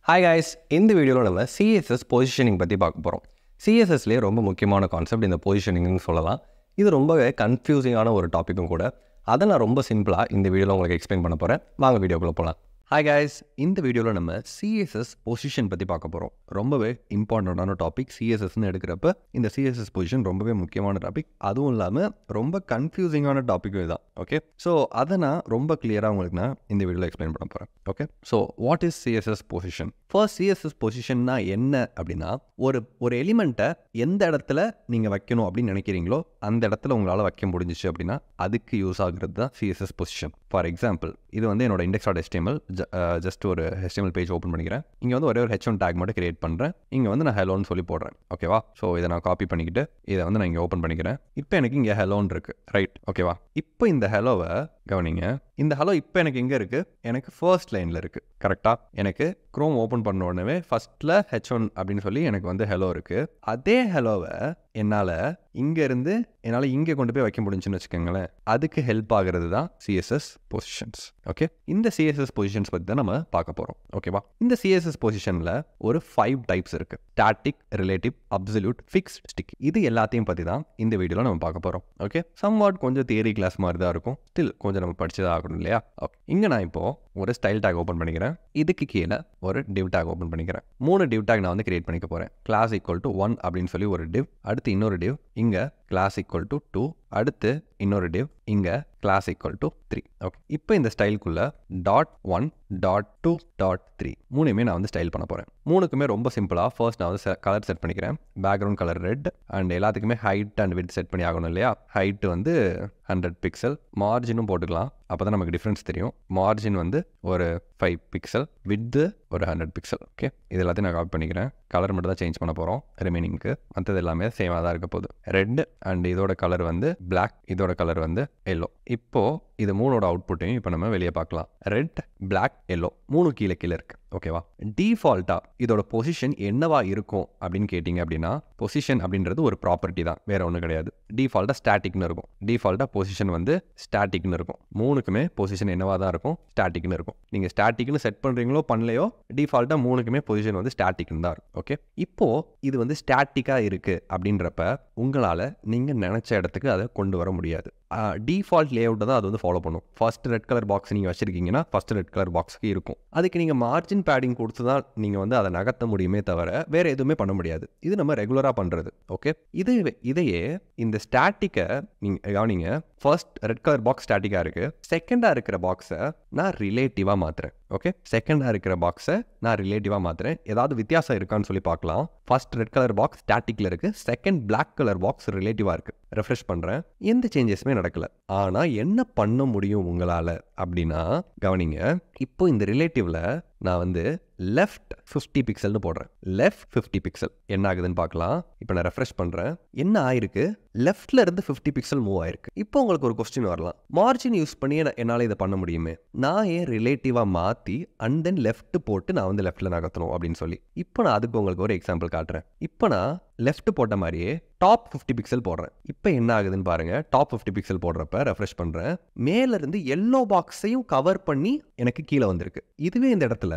Hi guys, இந்த வீடியோவில் நம்ம சிஎஸ்எஸ் பொசிஷனிங் பற்றி பார்க்க போகிறோம். சிஎஸ்எஸ்லேயே ரொம்ப முக்கியமான கான்செப்ட் இந்த பொசிஷனிங்னு சொல்லலாம். இது ரொம்பவே கன்ஃபியூசிங்கான ஒரு டாப்பிக்கும் கூட. அதை நான் ரொம்ப சிம்பிளாக இந்த வீடியோவில் உங்களுக்கு எக்ஸ்பிளைன் பண்ண போகிறேன். வாங்க வீடியோக்குள்ளே போகலாம். ஹாய் காய்ஸ், இந்த வீடியோவில் நம்ம சிஎஸ்எஸ் பொசிஷன் பற்றி பார்க்க போகிறோம். ரொம்பவே இம்பார்ட்டண்ட்டான டாபிக். சிஎஸ்எஸ்ன்னு எடுக்கிறப்ப இந்த சிஎஸ்எஸ் பொசிஷன் ரொம்பவே முக்கியமான டாபிக். அதுவும் இல்லாமல் ரொம்ப கன்ஃபியூசிங்கான டாப்பிக்கும் இதுதான். ஓகே, ஸோ அதை நான் ரொம்ப கிளியராக உங்களுக்கு நான் இந்த வீடியோவில் எக்ஸ்பிளைன் பண்ண போகிறேன். Okay, so what is CSS position? First, CSS பொசிஷன்னா என்ன அப்படின்னா, ஒரு எலிமெண்ட்டை எந்த இடத்துல நீங்கள் வைக்கணும் அப்படின்னு நினைக்கிறீங்களோ அந்த இடத்துல உங்களால் வைக்க முடிஞ்சிச்சு அப்படின்னா அதுக்கு யூஸ் ஆகுறது தான் சிஎஸ்எஸ் பொசிஷன். ஃபார் எக்ஸாம்பிள், இது வந்து என்னோட index.html. ஜஸ்ட் ஒரு HTML பேஜ் ஓப்பன் பண்ணிக்கிறேன். இங்கே வந்து ஒரே ஒரு H1 டேக் மட்டும் கிரியேட் பண்ணுறேன். இங்கே வந்து நான் ஹெலோன்னு சொல்லி போடுறேன். ஓகேவா? ஸோ இதை நான் காப்பி பண்ணிக்கிட்டு இதை வந்து நான் இங்கே ஓப்பன் பண்ணிக்கிறேன். இப்போ எனக்கு இங்கே ஹெலோன்னு இருக்குது, ரைட்? ஓகேவா? இப்போ இந்த ஹெலோவை கவனிங்க. இந்த ஹலோ இப்போ எனக்கு எங்கே இருக்குது? எனக்கு ஃபர்ஸ்ட் லைனில் இருக்குது. கரெக்டாக? எனக்கு க்ரோம் ஓப்பன் பண்ண உடனே ஃபர்ஸ்ட்டில் H1 அப்படின்னு சொல்லி எனக்கு வந்து ஹெலோ இருக்குது. அதே ஹெலோவை என்னால் இங்கே கொண்டு போய் வைக்க முடிஞ்சுன்னு வச்சுக்கோங்களேன். அதுக்கு ஹெல்ப் ஆகிறது தான் சிஎஸ்எஸ் பொசிஷன்ஸ். ஓகே, இந்த சிஎஸ்எஸ் பொசிஷன்ஸ் பற்றி தான் நம்ம பார்க்க போகிறோம். ஓகேவா? இந்த சிஎஸ்எஸ் பொசிஷனில் ஒரு 5 டைப்ஸ் இருக்குது. Static, relative, absolute, fixed, stick. இது எல்லாத்தையும் பற்றி தான் இந்த வீடியோவில் நம்ம பார்க்க போகிறோம். ஓகே, சம்வாட் கொஞ்சம் தியரி கிளாஸ் மாதிரி தான் இருக்கும். ஸ்டில் கொஞ்சம் நம்ம படிச்சுதான் ஆகணும் இல்லையா? ஓகே, இங்கே நான் இப்போது ஒரு ஸ்டைல் டேக் ஓப்பன் பண்ணிக்கிறேன். இதுக்கு கீழே ஒரு டிவ் டேக் ஓப்பன் பண்ணிக்கிறேன். 3 டிவ் டேக் நான் வந்து கிரியேட் பண்ணிக்க போகிறேன். கிளாஸ் ஈக்குவல் டு 1 அப்படின்னு சொல்லி ஒரு டிவ், அடுத்து இன்னொரு டிவ், இங்கே கிளாஸ் ஈக்குவல் டு 2, அடுத்து இன்னொரு டிவ், இங்கே கிளாஸ் ஈக்குவல் டு 3. ஓகே, இப்போ இந்த ஸ்டைலுக்குள்ள .1, .2, .3 மூணுமே நான் வந்து ஸ்டைல் பண்ண போகிறேன். மூணுக்குமே ரொம்ப சிம்பிளாக ஃபர்ஸ்ட் நான் வந்து கலர் செட் பண்ணிக்கிறேன். Background colour red. அண்ட் எல்லாத்துக்குமே ஹைட் அண்ட் விட்த் செட் பண்ணி ஆகணும் இல்லையா? ஹைட் வந்து 100 பிக்சல். மார்ஜினும் போட்டுக்கலாம், அப்போ தான் நமக்கு டிஃப்ரென்ஸ் தெரியும். மார்ஜின் வந்து ஒரு 5 பிக்சல், விட்த்து ஒரு 100 பிக்சல். ஓகே, இது எல்லாத்தையும் நான் காப்பி பண்ணிக்கிறேன். கலர் மட்டும் தான் சேஞ்ச் பண்ண போகிறோம் ரிமைனிங்க்கு. மற்றது எல்லாமே சேமாக தான் இருக்க போகுது. ரெட் அண்ட் இதோட கலர் வந்து பிளாக், இதோட கலர் வந்து எல்லோ. இப்போது இது மூணோட அவுட்புட்டையும் இப்போ நம்ம வெளியே பார்க்கலாம். ரெட், பிளாக், எல்லோ மூணு கீழே இருக்குது. ஓகேவா? டிஃபால்ட்டாக இதோட பொசிஷன் என்னவா இருக்கும் அப்படின்னு கேட்டிங்க அப்படின்னா, பொசிஷன் அப்படின்றது ஒரு ப்ராப்பர்ட்டி தான், வேற ஒன்றும் கிடையாது. டிஃபால்ட்டாக ஸ்டாட்டிக்னு இருக்கும். டிஃபால்ட்டாக பொசிஷன் வந்து ஸ்டாட்டிக்னு இருக்கும். மூணுக்குமே பொசிஷன் என்னவா தான் இருக்கும்? ஸ்டாட்டிக்னு இருக்கும். நீங்கள் ஸ்டாட்டிக்னு செட் பண்ணுறீங்களோ பண்ணலையோ, டிஃபால்ட்டாக மூணுக்குமே பொசிஷன் வந்து ஸ்டாட்டிக்னு தான் இருக்கும். ஓகே, இப்போது இது வந்து ஸ்டாட்டிக்காக இருக்குது அப்படின்றப்ப உங்களால் நீங்கள் நினச்ச இடத்துக்கு அதை கொண்டு வர முடியாது. டிஃபால்ட் லேஅவுட்டை தான் அது வந்து ஃபாலோ பண்ணும். ஃபர்ஸ்ட் ரெட் கலர் பாக்ஸ் நீங்கள் வச்சுருக்கீங்கன்னா ஃபர்ஸ்ட் ரெட் கலர் பாக்ஸுக்கு இருக்கும். அதுக்கு நீங்கள் மார்ஜின் பேடிங் கொடுத்து தான் நீங்கள் வந்து அதை நகர்த்த முடியுமே தவிர வேறு எதுவுமே பண்ண முடியாது. இது நம்ம ரெகுலராக பண்ணுறது. ஓகே, இதையே இந்த ஸ்டாட்டிக்கை நீங்கள் கவனிங்க. ஃபர்ஸ்ட் ரெட் கலர் பாக்ஸ் ஸ்டாட்டிக்காக இருக்குது. செகண்டாக இருக்கிற பாக்ஸை நான் ரிலேட்டிவாக மாற்றுறேன். ஓகே, செகண்டாக இருக்கிற பாக்ஸை நான் ரிலேட்டிவாக மாற்றுறேன். ஏதாவது வித்தியாசம் இருக்கான்னு சொல்லி பார்க்கலாம். ஃபர்ஸ்ட் ரெட் கலர் பாக்ஸ் ஸ்டாட்டிக்கில் இருக்குது, செகண்ட் பிளாக் கலர் பாக்ஸ் ரிலேட்டிவாக இருக்குது. ரெஃப்ரெஷ் பண்ணுறேன், எந்த சேஞ்சஸுமே நடக்கலை. ஆனால் என்ன பண்ண முடியும் உங்களால் அப்படின்னா, கவனிங்க. இப்போ இந்த ரிலேட்டிவில் நான் வந்து லெஃப்ட் 50 பிக்சல்னு போடுறேன். லெஃப்ட் 50 பிக்சல் என்ன ஆகுதுன்னு பார்க்கலாம். இப்போ நான் ரெஃப்ரெஷ் பண்ணுறேன், என்ன ஆயிருக்கு? லெஃப்ட்ல இருந்து 50 பிக்சல் மூவ் ஆயிருக்கு. இப்போ உங்களுக்கு ஒரு கொஸ்டின் வரலாம், மார்ஜின் யூஸ் பண்ணி என்னால் இதை பண்ண முடியுமே, நான் ஏன் ரிலேட்டிவாக மாற்றி அண்ட் தென் லெஃப்ட் போட்டு நான் வந்து லெஃப்ட்டில் நகர்த்தணும் அப்படின்னு சொல்லி. இப்போ நான் அதுக்கு உங்களுக்கு ஒரு எக்ஸாம்பிள் காட்டுறேன். இப்போ நான் லெஃப்ட் போட்ட மாதிரியே டாப் 50 பிக்சல் போடுறேன். இப்போ என்ன ஆகுதுன்னு பாருங்க. டாப் 50 பிக்சல் போடுறப்ப ரெஃப்ரெஷ் பண்ணுறேன், மேலேருந்து எல்லோ பாக்ஸையும் கவர் பண்ணி எனக்கு கீழே வந்திருக்கு. இதுவே இந்த இடத்துல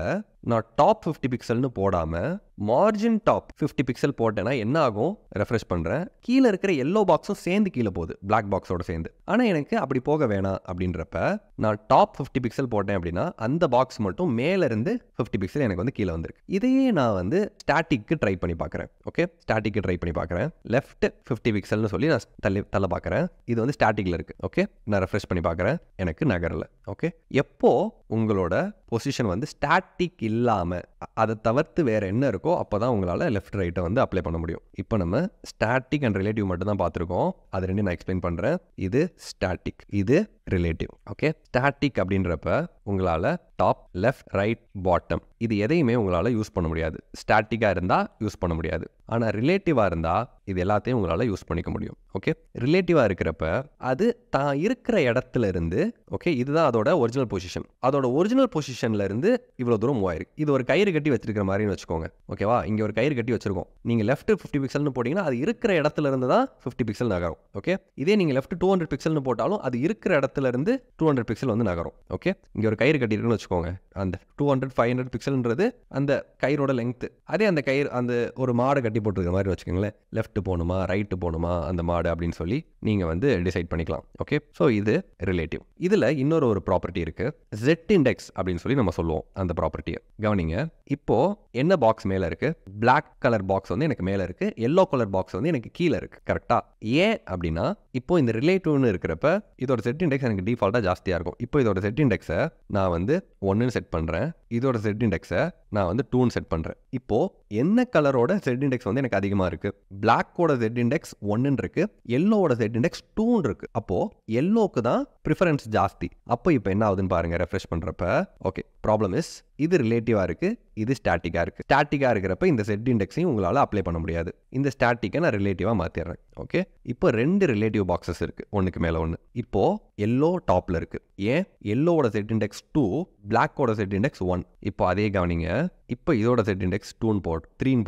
நான் டாப் 50 பிக்சல்னு போடாமல் மார்ஜின் டாப் 50 பிக்சல் போட்டேன்னா என்ன ஆகும்? ரெஃப்ரெஷ் பண்ணுறேன், கீழே இருக்கிற எல்லோ பாக்ஸும் சேர்ந்து கீழே போகுது, பிளாக் பாக்ஸோட சேர்ந்து. ஆனால் எனக்கு அப்படி போக வேணாம் அப்படின்றப்ப நான் டாப் 50 பிக்சல் போட்டேன் அப்படின்னா அந்த பாக்ஸ் மட்டும் மேலேருந்து 50 பிக்சல் எனக்கு வந்து கீழே வந்திருக்கு. இதையே நான் வந்து ஸ்டாட்டிக்கு ட்ரை பண்ணி பார்க்குறேன். ஓகே, ஸ்டாட்டிக்கு ட்ரை பண்ணி பார்க்குறேன். லெஃப்ட் 50 பிக்சல்னு சொல்லி நான் தள்ள பார்க்குறேன். இது வந்து ஸ்டாட்டிக்கில் இருக்குது. ஓகே, நான் ரெஃப்ரெஷ் பண்ணி பார்க்குறேன், எனக்கு நகரல. ஓகே, எப்போ உங்களோட பொசிஷன் வந்து ஸ்டாட்டிக் இல்லாமல் அதை தவிர்த்து வேறு என்ன இருக்கோ அப்போ தான் உங்களால் லெஃப்ட் ரைட்டை வந்து அப்ளை பண்ண முடியும். இப்போ நம்ம ஸ்டாட்டிக் அண்ட் ரிலேட்டிவ் மட்டும் தான் பார்த்துருக்கோம். அது ரெண்டு நான் எக்ஸ்பிளைன் பண்ணுறேன். இது ஸ்டாட்டிக், இது ரிலேட்டிவ். ஓகே, ஸ்டாட்டிக் அப்படின்றப்ப உங்களால் டாப், லெஃப்ட், ரைட், பாட்டம் இது எதையுமே உங்களால் யூஸ் பண்ண முடியாது. ஸ்டாட்டிக்காக இருந்தால் யூஸ் பண்ண முடியாது. ஆனால் ரிலேட்டிவாக இருந்தால் இது எல்லாத்தையும் உங்களால் யூஸ் பண்ணிக்க முடியும். ஓகே, ரிலேட்டிவாக இருக்கிறப்ப அது தான் இருக்கிற இடத்துல இருந்து, ஓகே, இதுதான் அதோட ஒரிஜினல் பொசிஷன். அதோட ஒரிஜினல் பொசிஷன்ல இருந்து இவ்வளோ தூரம் மூவ் ஆயிருக்கு. இது ஒரு கயிறு கட்டி வச்சிருக்கிற மாதிரின்னு வச்சுக்கோங்க. ஓகேவா? இங்கே ஒரு கயிறு கட்டி வச்சிருக்கோம். நீங்கள் லெஃப்ட் 50 பிக்சல்னு போட்டிங்கன்னா அது இருக்கிற இடத்துல இருந்து தான் 50 பிக்சல் நகரும். ஓகே, இதே நீங்கள் லெஃப்ட் 200 பிக்சல்னு போட்டாலும் அது இருக்கிற இடத்துல இருந்து 200 பிக்சல் வந்து நகரும். ஓகே, இங்கே ஒரு கயிறு கட்டியிருக்குன்னு வச்சுக்கோங்க. அந்த 200 500 பிக்சல்ன்றது அந்த கயிறோட லெங்க்த்து. அதே அந்த கயிறு அந்த ஒரு மாடை கட்டி போட்டுருக்க மாதிரி வச்சுக்கோங்களேன். லெஃப்ட் போகணுமா ரைட்டு போகணுமா அந்த மாடு அப்படின்னு சொல்லி நீங்கள் வந்து டிசைட் பண்ணிக்கலாம். ஓகே, ஸோ இது ரிலேட்டிவ். இதில் இன்னொரு ஒரு ப்ராப்பர்ட்டி இருக்குது, Z இண்டெக்ஸ் அப்படின்னு சொல்லி நம்ம சொல்லுவோம். அந்த ப்ராப்பர்ட்டியை கவனிங்க. இப்போ என்ன பாக்ஸ் மேலே இருக்குது? பிளாக் கலர் பாக்ஸ் வந்து எனக்கு மேலே இருக்குது, எல்லோ கலர் பாக்ஸ் வந்து எனக்கு கீழே இருக்குது. கரெக்டாக? ஏன் அப்படின்னா இப்போ இந்த ரிலேட்டிவ்னு இருக்கிறப்ப இதோட Z இண்டெக்ஸ் எனக்கு டிஃபால்ட்டாக ஜாஸ்தியாக இருக்கும். இப்போ இதோட Z இண்டெக்ஸை நான் வந்து 1ன்னு செட் பண்ணுறேன், இதோட Z இண்டெக்ஸை நான் வந்து 2ன்னு செட் பண்ணுறேன். இப்போ என்ன கலரோட Z இண்டெக்ஸ் வந்து எனக்கு அதிகமாக இருக்குது? பிளாக்கோட Z இண்டெக்ஸ் 1ன்னு இருக்குது, எல்லோவோட Z இண்டெக்ஸ் 2ன்னு இருக்குது. அப்போது எல்லோக்கு தான் ப்ரிஃபரன்ஸ் ஜாஸ்தி. அப்போ இப்போ என்ன ஆகுதுன்னு பாருங்கள் ரெஃப்ரெஷ் பண்ணுறப்ப. ஓகே, ப்ராப்ளம் இஸ் இது ரிலேட்டிவாக இருக்குது, இது ஸ்டாட்டிக்காக இருக்குது. ஸ்டாட்டிக்காக இருக்கிறப்ப இந்த Z இண்டெக்ஸையும் உங்களால் அப்ளை பண்ண முடியாது. இந்த ஸ்டாட்டிக்கை நான் ரிலேட்டிவாக மாற்றிடுறேன். ஓகே, இப்போ 2 ரிலேட்டிவ் பாக்ஸஸ் இருக்குது, ஒன்றுக்கு மேலே ஒன்று. இப்போது எல்லோ டாப்பில் இருக்குது. ஏன்? எல்லோவோட Z இண்டெக்ஸ் 2, பிளாக்கோட Z இண்டெக்ஸ் 1. இப்போ அதே கவனிங்க. இப்போ இதோட Z இண்டெக்ஸ் 3ன்னு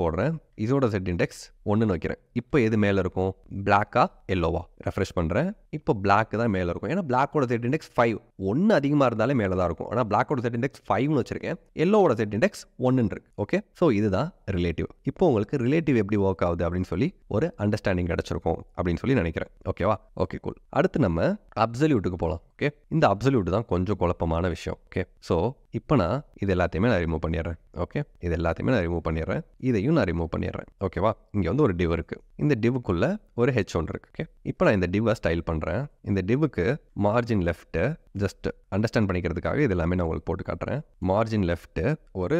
போடுறேன், இதோட Z இண்டெக்ஸ் 1ன்னு வைக்கிறேன். இப்போ எது மேலே இருக்கும்? பிளாக்கா எல்லோவா? ரெஃப்ரெஷ் பண்ணுறேன். இப்போ பிளாக் தான் மேலே இருக்கும். ஏன்னா பிளாக்கோட Z இண்டெக்ஸ் 5, 1 அதிகமாக இருந்தாலே மேலே தான் இருக்கும். ஆனால் பிளாக்கோட Z இண்டெக்ஸ் 5ன்னு வச்சிருக்கேன், எல்லோவோட Z இண்டெக்ஸ் 1ன்னு இருக்கு. ஓகே, ஸோ இதுதான் ரிலேட்டிவ். இப்போ உங்களுக்கு ரிலேட்டிவ் எப்படி ஒர்க் ஆகுது அப்படின்னு சொல்லி ஒரு அண்டர்ஸ்டாண்டிங் கிடச்சிருக்கும் அப்படின்னு சொல்லி நினைக்கிறேன். ஓகேவா? Okay, cool. அடுத்து நம்ம அப்சல்யூட்டுக்கு போகலாம். ஓகே, இந்த அப்சல்யூட் தான் கொஞ்சம் குழப்பமான விஷயம். ஓகே, ஸோ இப்போ நான் இது எல்லாத்தையுமே நான் ரிமூவ் பண்ணிடுறேன். ஓகே, இது எல்லாத்தையுமே நான் ரிமூவ் பண்ணிடுறேன், இதையும் நான் ரிமூவ் பண்ணிடுறேன். ஓகேவா? இங்கே வந்து ஒரு டிவ் இருக்குது, இந்த டிவுக்குள்ளே ஒரு H1 இருக்குது. ஓகே, இப்போ நான் இந்த டிவ்வை ஸ்டைல் பண்ணுறேன். இந்த டிவுக்கு மார்ஜின் லெஃப்ட்டு ஜஸ்ட் அண்டர்ஸ்டாண்ட் பண்ணிக்கிறதுக்காக இது எல்லாமே நான் உங்களுக்கு போட்டு காட்டுறேன். மார்ஜின் லெஃப்ட்டு ஒரு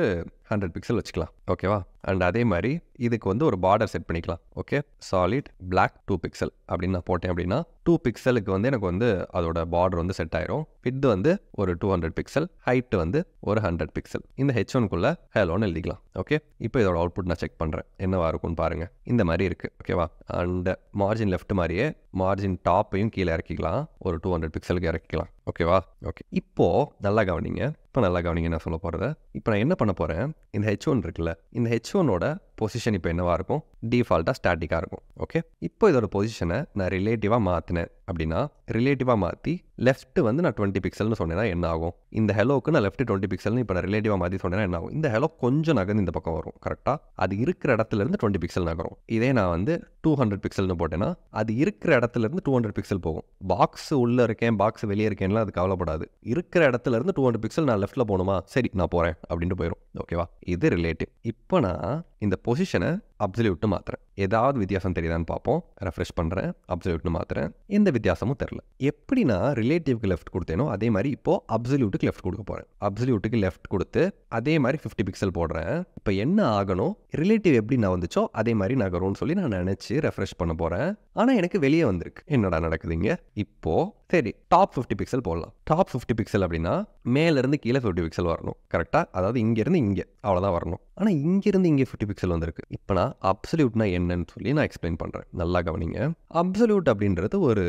100 பிக்சல் வச்சுக்கலாம். ஓகேவா? அண்ட் அதே மாதிரி இதுக்கு வந்து ஒரு பார்டர் செட் பண்ணிக்கலாம். ஓகே, சாலிட் பிளாக் 2 பிக்சல் அப்படின்னு நான் போட்டேன் அப்படின்னா 2 பிக்சலுக்கு வந்து எனக்கு வந்து அதோட பார்டர் வந்து செட் ஆயிரும். வித் வந்து ஒரு 200 பிக்சல், ஹைட்டு வந்து ஒரு 100 பிக்சல். இந்த H1குள்ளே ஹலோன்னு எழுதிக்கலாம். ஓகே, இப்போ இதோட அவுட்புட் நான் செக் பண்ணுறேன், என்னவா இருக்கும்னு பாருங்கள். இந்த மாதிரி இருக்குது. ஓகேவா? அண்ட் மார்ஜின் லெஃப்ட் மாதிரியே மார்ஜின் டாப்பையும் கீழே இறக்கிக்கலாம், ஒரு 200 பிக்சலுக்கு இறக்கிக்கலாம். ஓகேவா? ஓகே, இப்போது நல்லா கவனிங்க. நல்லா கவனிங்க நான் சொல்ல போகிறத. இப்போ நான் என்ன பண்ண போகிறேன், இந்த H1 இருக்குல்ல, இந்த H1ஓட பொசிஷன் இப்போ என்னவாக இருக்கும்? டிஃபால்ட்டாக ஸ்டாட்டிக்காக இருக்கும். ஓகே, இப்போ இதோட பொசிஷனை நான் ரிலேட்டிவாக மாற்றினேன் அப்படின்னா, ரிலேட்டிவாக மாற்றி லெஃப்ட் வந்து நான் 20 பிக்சல்னு சொன்னேன்னா என்ன ஆகும்? இந்த ஹெலோக்கு நான் லெஃப்ட் 20 பிக்சல்னு இப்போ நான் ரிலேட்டிவாக மாற்றி சொன்னேன்னா என்ன ஆகும்? இந்த ஹெலோ கொஞ்சம் நகர்ந்து இந்த பக்கம் வரும். கரெக்டாக? அது இருக்கிற இடத்துலேருந்து 20 பிக்சல் நகரும். இதே நான் வந்து 200 பிக்சல்னு போட்டேன்னா அது இருக்கிற இடத்துலேருந்து 200 பிக்சல் போகும். பாக்ஸ் உள்ளே இருக்கேன், பாக்ஸ் வெளியே இருக்கேன்லாம் அது கவலைப்படாது. இருக்கிற இடத்துலேருந்து 200 பிக்சல் நான் லெஃப்ட்டில் போகணுமா, சரி நான் போகிறேன் அப்படின்ட்டு போயிடும். ஓகேவா? இது ரிலேட்டிவ். இப்போ நான் இந்த பொசிஷனை அப்சல்யூட்னு மாற்றுறேன். ஏதாவது வித்தியாசம் தெரியுதான்னு பார்ப்போம். ரெஃப்ரெஷ் பண்ணுறேன், அப்சல்யூட்னு மாற்றுறேன், எந்த வித்தியாசமும் தெரில. எப்படி நான் ரிலேட்டிவ்க்கு லெஃப்ட் கொடுத்தேனோ அதே மாதிரி இப்போது அப்சல்யூட்டுக்கு லெஃப்ட் கொடுக்க போகிறேன். அப்சல்யூட்டுக்கு லெஃப்ட் கொடுத்து அதே மாதிரி 50 பிக்சல் போடுறேன். இப்போ என்ன ஆகணும்? ரிலேட்டிவ் எப்படி நான் வந்துச்சோ அதே மாதிரி நகரும்னு சொல்லி நான் நினச்சி ரெஃப்ரெஷ் பண்ண போகிறேன். ஆனால் எனக்கு வெளியே வந்திருக்கு. என்னடா நடக்குதுங்க? இப்போது சரி, டாப் 50 பிக்சல் போடலாம். டாப் 50 பிக்சல் அப்படின்னா மேலேருந்து கீழே 50 பிக்சல் வரணும். கரெக்டாக? அதாவது இங்கேருந்து இங்கே அவ்வளோதான் வரணும். ஆனால் இங்கேருந்து இங்கே 50 பிக்சல் வந்திருக்கு. இப்போ நான் அப்சல்யூட்னா என்னன்னு சொல்லி நான் எக்ஸ்பிளைன் பண்ணுறேன். நல்லா கவனிங்க. அப்சல்யூட் அப்படின்றது ஒரு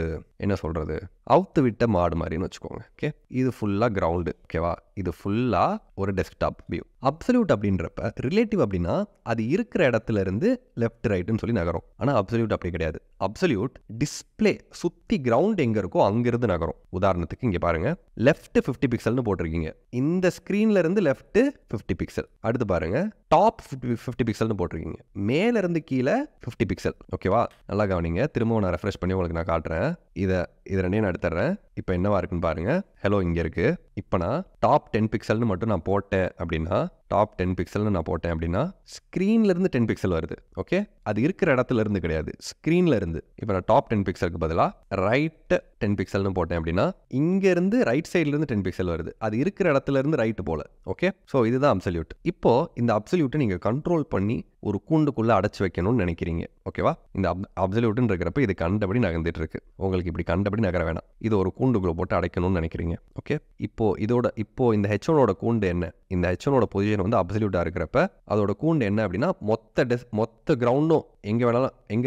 என்ன சொல்கிறது, அவுத்து விட்ட மாடு மாதிரின்னு வச்சுக்கோங்க. ஓகே, இது ஃபுல்லாக கிரவுண்டு. ஓகேவா? இது ஃபுல்லாக ஒரு டெஸ்க்டாப் வியூ. அப்சல்யூட் அப்படின்றப்ப ரிலேட்டிவ் அப்படின்னா அது இருக்கிற இடத்துல இருந்து லெஃப்ட் ரைட்டுன்னு சொல்லி நகரும். ஆனால் அப்சல்யூட் அப்படி கிடையாது. அப்சல்யூட் டிஸ்பிளே சுற்றி கிரவுண்ட் எங்கே இருக்கோ அங்கிருந்து நகரும். உதாரணத்துக்கு இங்கே பாருங்கள், லெஃப்ட் 50 பிக்சல்னு போட்டிருக்கீங்க. இந்த ஸ்க்ரீனில் இருந்து லெஃப்ட் 50 பிக்சல். அடுத்து பாருங்கள், டாப் 50 பிக்சல்னு போட்டிருக்கீங்க. மேலேருந்து கீழே 50 பிக்சல். ஓகேவா? நல்லா கவனிங்க. திரும்பவும் நான் ரெஃப்ரெஷ் பண்ணி உங்களுக்கு நான் காட்டுறேன். இது ரெண்டையும் நான் எடுத்துறேன். இப்போ என்னவா இருக்குன்னு பாருங்கள். ஹலோ இங்கே இருக்குது. இப்போ நான் டாப் 10 பிக்சல்னு மட்டும் நான் போட்டேன் அப்படின்னா, டாப் 10 பிக்சல்னு நான் போட்டேன் அப்படின்னா ஸ்க்ரீன்லேருந்து 10 பிக்சல் வருது. ஓகே, அது இருக்கிற இடத்துல இருந்து கிடையாது, ஸ்க்ரீனில் இருந்து. இப்போ நான் டாப் 10 பிக்சலுக்கு பதிலாக ரைட்டு 10 பிக்சல்னு போட்டேன் அப்படின்னா இங்கேருந்து ரைட் சைட்லேருந்து 10 பிக்சல் வருது. அது இருக்கிற இடத்துல இருந்து ரைட்டு போல. ஓகே, ஸோ இதுதான் அப்சல்யூட். இப்போது இந்த அப்சல்யூட்டை நீங்கள் கண்ட்ரோல் பண்ணி ஒரு கூண்டுக்குள்ளே அடைச்சி வைக்கணும்னு நினைக்கிறீங்க. ஓகேவா? இந்த அப்சல்யூட்டுன்னு இருக்கிறப்ப இது கண்டபடி நகர்ந்துட்டு இருக்கு. உங்களுக்கு இப்படி கண்டபடி நகர வேணாம். இது ஒரு கூண்டுக்குள்ளே போட்டு அடைக்கணும்னு நினைக்கிறீங்க. ஓகே, இப்போ இந்த H1ஓட கூண்டு என்ன? இந்த H1ஓட பொசிஷன் வந்து அப்சல்யூட்டாக இருக்கிறப்ப அதோட கூண்டு என்ன அப்படின்னா மொத்த கிரவுண்டும் எங்கே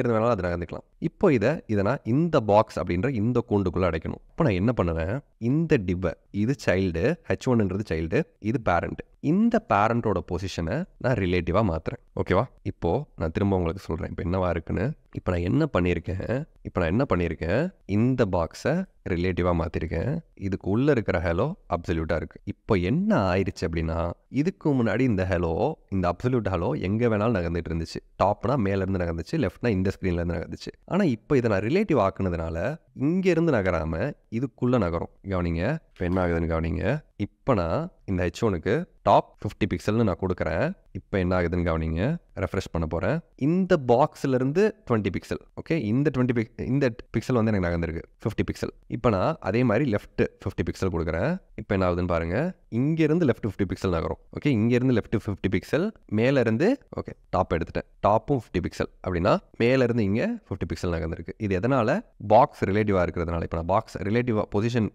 இருந்து வேணாலும் அது நகர்ந்துக்கலாம். இப்போ இதை நான் இந்த பாக்ஸ் அப்படின்ற இந்த கூண்டுக்குள்ளே அடைக்கணும். இப்போ நான் என்ன பண்ணுவேன், இந்த டிவ்வை, இது சைல்டு, H1ன்றது சைல்டு, இது பேரண்ட், இந்த பேரண்டோட பொசிஷனை நான் ரிலேட்டிவாக மாற்றுறேன். ஓகேவா? இப்போது நான் திரும்ப உங்களுக்கு சொல்கிறேன் இப்போ என்னவா இருக்குன்னு. இப்போ நான் என்ன பண்ணியிருக்கேன், இந்த பாக்ஸை ரிலேட்டிவாக மாற்றிருக்கேன். இதுக்கு உள்ளே இருக்கிற ஹலோ அப்சல்யூட்டாக இருக்குது. இப்போ என்ன ஆயிடுச்சு அப்படின்னா, இதுக்கு முன்னாடி இந்த அப்சல்யூட் ஹலோ எங்கே வேணாலும் நகர்ந்துட்டு இருந்துச்சு. டாப்னா மேலேருந்து நகர்ந்துச்சு, லெஃப்ட்னா இந்த ஸ்க்ரீன்லேருந்து நகர்ந்துச்சு. ஆனால் இப்போ இதை நான் ரிலேட்டிவ் ஆக்குனதுனால இங்கேருந்து நகராமல் இதுக்குள்ளே நகரும். கவனிங்க, இப்போ என்ன ஆகுதுன்னு கவனிங்க. இப்போ நான் இந்த H1க்கு டாப் 50 பிக்சல்னு நான் கொடுக்குறேன். இப்போ என்ன ஆகுதுன்னு கவனிங்க. ரெஃப்ரெஷ் பண்ண போகிறேன். இந்த பாக்ஸ்லேருந்து 20 பிக்சல். ஓகே, இந்த பிக்சல் வந்து எனக்கு நகர்ந்துருக்கு 50 பிக்சல். இப்போ நான் அதே மாதிரி லெஃப்ட் 50 பிக்சல் கொடுக்குறேன். இப்போ என்ன ஆகுதுன்னு பாருங்கள். இங்கேருந்து லெஃப்ட் 50 பிக்சல் நகரும். ஓகே, இங்கேருந்து லெஃப்ட் 50 பிக்சல், மேலேருந்து ஓகே டாப் எடுத்துட்டேன், டாப்பும் 50 பிக்சல். அப்படின்னா மேலேருந்து இங்கே 50 பிக்சல் நகர்ந்துருக்கு. இது எதனால்? பாக்ஸ் ரிலேட்டிவாக இருக்கிறதுனால. இப்போ நான் பாக்ஸ் ரிலேட்டிவாக பொசிஷன்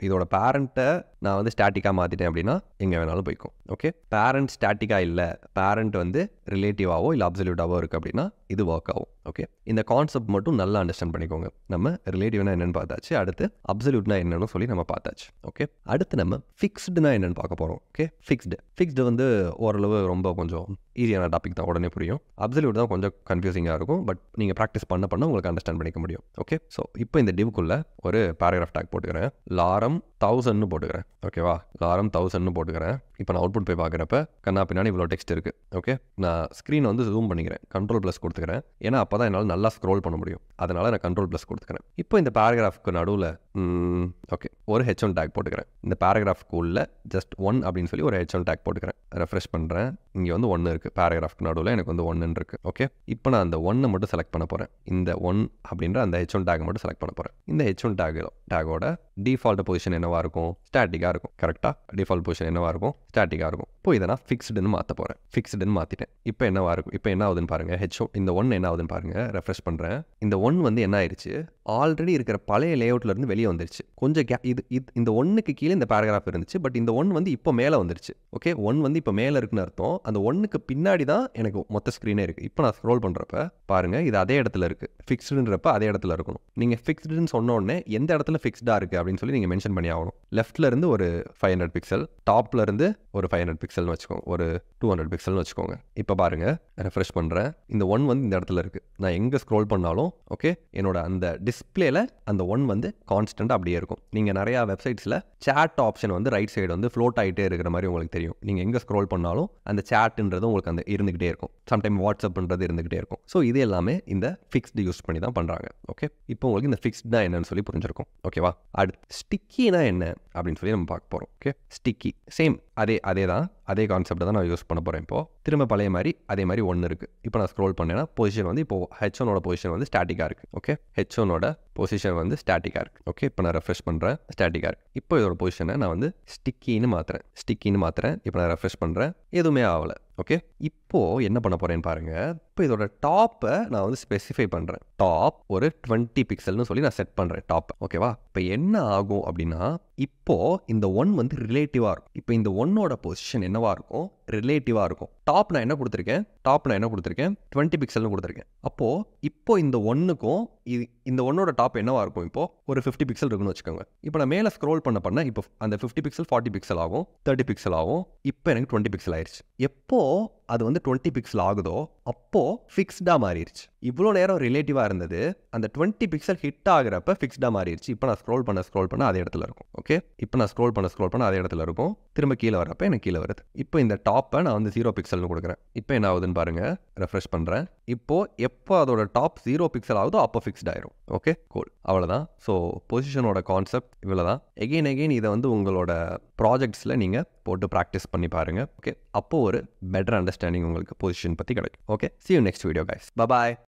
இதோட பேரண்ட்டை நான் வந்து ஸ்டாட்டிக்காக மாற்றிட்டேன் அப்படின்னா எங்கே வேணாலும் போய்க்கும். ஓகே, பேரண்ட் ஸ்டாட்டிக்காக இல்லை, பேரண்ட் வந்து ரிலேட்டிவாவோ இல்லை அப்சல்யூட்டாவோ இருக்குது அப்படின்னா இது ஒர்க் ஆகும். ஓகே, இந்த கான்செப்ட் மட்டும் நல்லா அண்டர்ஸ்டாண்ட் பண்ணிக்கோங்க. நம்ம ரிலேட்டிவ்னா என்னென்னு பார்த்தாச்சு, அடுத்து அப்சல்யூட்னா என்னன்னு சொல்லி நம்ம பார்த்தாச்சு. ஓகே, அடுத்து நம்ம ஃபிக்ஸ்டுனா என்னென்னு பார்க்க போகிறோம். ஓகே, ஃபிக்ஸ்டு வந்து ஓரளவு ரொம்ப கொஞ்சம் ஈஸியான டாபிக் தான், உடனே புரியும். அப்சல்யூட் தான் கொஞ்சம் கன்ஃபியூசிங்காக இருக்கும், பட் நீங்கள் ப்ராக்டிஸ் பண்ண உங்களுக்கு அண்டர்ஸ்டாண்ட் பண்ணிக்க முடியும். ஓகே, ஸோ இப்போ இந்த டிவ்க்குள்ளே ஒரு பேராகிராஃப் டேக் போட்டுக்கிறேன். லாரம் 1000ன்னு போட்டுக்கிறேன். ஓகேவா, லாரம் 1000ன்னு போட்டுக்கிறேன். இப்போ நான் அவுட்புட் போய் பார்க்குறப்ப கண்ணா பின்னாடி இவ்வளோ டெக்ஸ்ட் இருக்குது. ஓகே, நான் ஸ்க்ரீனை வந்து ஜூம் பண்ணிக்கிறேன், Ctrl+ கொடுத்துக்கிறேன். ஏன்னா அப்போ தான் என்னால் நல்லா ஸ்க்ரோல் பண்ண முடியும். அதனால் நான் Ctrl+ கொடுத்துக்கிறேன். இப்போ இந்த பேராகிராஃப்க்கு நடுவில் ஓகே ஒரு H1 டேக் போட்டுக்கிறேன். இந்த பேராகிராஃப்க்கு உள்ள ஜஸ்ட் 1 அப்படின்னு சொல்லி ஒரு H1 டேக் போட்டுக்கிறேன். ரெஃப்ரெஷ் பண்ணுறேன். இங்கே வந்து 1 இருக்குது. பேராகிராஃப்க்கு நடுவில் எனக்கு வந்து 1 இருக்குது. ஓகே, இப்போ நான் அந்த 1 மட்டும் செலக்ட் பண்ண போகிறேன். இந்த 1 அப்படின்ற அந்த H1 டேக் மட்டும் செலக்ட் பண்ண போகிறேன். இந்த H1 டேகோட டிஃபால்ட் பொசிஷன் என்னவாக இருக்கும்? ஸ்டாட்டிக்காக இருக்கும். கரெக்டாக டிஃபால்ட் பொசிஷன் என்னவாக இருக்கும்? ஸ்டாட்டிக்காக இருக்கும். இப்போ இதை நான் ஃபிக்ஸ்டுன்னு மாற்ற போகிறேன். ஃபிக்ஸ்டுன்னு மாற்றிட்டேன். இப்போ என்னவாக இருக்கும்? இப்போ என்ன ஆகுதுன்னு பாருங்கள். இந்த 1 என்ன ஆகுதுன்னு பாருங்கள். ரெஃப்ரெஷ் பண்ணுறேன். இந்த 1 வந்து என்ன ஆயிடுச்சு, ஆல்ரெடி இருக்கிற பழைய லேஅவுட்லேருந்து வெளியே வந்துருச்சு. கொஞ்சம் இந்த 1க்கு கீழே இந்த பேராகிராஃப் இருந்துச்சு, பட் இந்த 1 வந்து இப்போ மேலே வந்துருச்சு. ஓகே, 1 வந்து இப்போ மேலே இருக்குன்னு அர்த்தம். அந்த 1க்கு பின்னாடி தான் எனக்கு மொத்த ஸ்க்ரீனே இருக்குது. இப்போ நான் ஸ்க்ரோல் பண்ணுறப்ப பாருங்கள், இது அதே இடத்துல இருக்குது. ஃபிக்ஸ்டுன்றப்ப அதே இடத்துல இருக்கணும். நீங்கள் ஃபிக்ஸ்டுன்னு சொன்ன உடனே எந்த இடத்துல ஃபிக்ஸ்டாக இருக்குது அப்படின்னு சொல்லி நீங்கள் மென்ஷன் பண்ணி ஆகணும். லெஃப்ட்லேருந்து ஒரு 500 பிக்சல், டாப்லேருந்து ஒரு 500 பிக்சல்னு வச்சுக்கோங்க, ஒரு 200 பிக்சல்னு வச்சுக்கோங்க. இப்போ பாருங்கள், ரெஃப்ரெஷ் பண்ணுறேன். இந்த 1 வந்து இந்த இடத்துல இருக்குது. நான் எங்கே ஸ்க்ரோல் பண்ணாலும் ஓகே என்னோட அந்த டிஸ்பிளேல அந்த 1 வந்து கான்ஸ்டன்ட்டாக அப்படியே இருக்கும். நீங்கள் நிறையா வெப்சைட்ஸில் சேட் ஆப்ஷன் வந்து ரைட் சைடு வந்து ஃப்ளோட் ஆகிட்டே இருக்கிற மாதிரி உங்களுக்கு தெரியும். நீங்கள் எங்கே ஸ்க்ரோல் பண்ணாலும் அந்த சேட்டுன்றது உங்களுக்கு அந்த இருந்துகிட்டே இருக்கும். சம்டைம் வாட்ஸ்அப்ன்றது இருந்துகிட்டே இருக்கும். ஸோ இது எல்லாமே இந்த ஃபிக்ஸ்டு யூஸ் பண்ணி தான் பண்ணுறாங்க. ஓகே, இப்போ உங்களுக்கு இந்த ஃபிக்ஸ்ட்னா என்னன்னு சொல்லி புரிஞ்சிருக்கும். ஓகேவா, அடுத்து ஸ்டிக்கினா என்ன அப்படின்னு சொல்லி நம்ம பார்க்க போகிறோம். ஓகே, ஸ்டிக்கி சேம் அதே கான்செப்ட் தான் நான் யூஸ் பண்ண போகிறேன். இப்போ திரும்ப பழைய மாதிரி அதே மாதிரி 1 இருக்குது. இப்போ நான் ஸ்க்ரோல் பண்ணேன்னா பொசிஷன் வந்து இப்போ H1ஓட பொசிஷன் வந்து ஸ்டாட்டிக்காக இருக்குது. ஓகே, H1ஓட பொசிஷன் வந்து ஸ்டாட்டிக்காக இருக்குது. ஓகே, இப்போ நான் ரெஃப்ரெஷ் பண்ணுறேன். ஸ்டாட்டிக்காக இருக்குது. இப்போ இதோட பொசிஷனை நான் வந்து ஸ்டிக்கின்னு மாற்றுறேன். இப்போ நான் ரெஃப்ரெஷ் பண்ணுறேன். எதுவுமே ஆகலை. ஓகே, இப்போது என்ன பண்ண போகிறேன்னு பாருங்கள். இப்போ இதோட டாப்பை நான் வந்து ஸ்பெசிஃபை பண்ணுறேன். டாப் ஒரு 20 பிக்சல்னு சொல்லி நான் செட் பண்ணுறேன் டாப். ஓகேவா, இப்போ என்ன ஆகும் அப்படின்னா, இப்போது இந்த 1 வந்து ரிலேட்டிவாக இருக்கும். இப்போ இந்த 1ஓட பொசிஷன் என்னவாக இருக்கும்? ரிலேட்டிவாக இருக்கும். டாப் நான் என்ன கொடுத்துருக்கேன்? 20 பிக்சல்னு கொடுத்துருக்கேன். அப்போது இப்போ இந்த 1க்கும் இந்த 1ஓட டாப் என்னவாக இருக்கும்? இப்போது ஒரு 50 பிக்சல் இருக்குன்னு வச்சுக்கோங்க. இப்போ நான் மேலே ஸ்க்ரோல் பண்ண இப்போ அந்த 50 பிக்சல் 40 பிக்சல் ஆகும், 30 பிக்சல் ஆகும். இப்போ எனக்கு 20 பிக்சல் ஆயிடுச்சு. எப்போ அது வந்து 20 பிக்சல் ஆகுதோ அப்போது ஃபிக்ஸ்டாக மாறிடுச்சு. இவ்வளோ நேரம் ரிலேட்டிவாக இருந்தது, அந்த 20 பிக்சல் ஹிட் ஆகிறப்ப ஃபிக்ஸ்டாக மாறிடுச்சு. இப்போ நான் ஸ்க்ரோல் பண்ண அதே இடத்துல இருக்கும். ஓகே, இப்போ நான் ஸ்க்ரோல் பண்ண அதே இடத்துல இருக்கும். திரும்ப கீழே வரப்போ எனக்கு கீழே வருது. இப்போ இந்த டாப்பை நான் வந்து 0 பிக்சல்னு கொடுக்குறேன். இப்போ என்ன ஆகுதுன்னு பாருங்கள். ரெஃப்ரெஷ் பண்ணுறேன். இப்போது எப்போ அதோட டாப் 0 பிக்சல் ஆகுதோ அப்போ ஃபிக்ஸ்ட் ஆயிரும். ஓகே, கூல், அவ்வளோதான். ஸோ பொசிஷனோட கான்செப்ட் இவ்வளோ தான். எகெயின் இதை வந்து உங்களோட ப்ராஜெக்ட்ஸில் நீங்கள் போட்டு ப்ராக்டிஸ் பண்ணி பாருங்கள். ஓகே, அப்போது ஒரு பெட்டர் அண்டர்ஸ்டாண்டிங் உங்களுக்கு பொசிஷன் பற்றி கிடைக்கும். Okay, see you next video guys. Bye bye.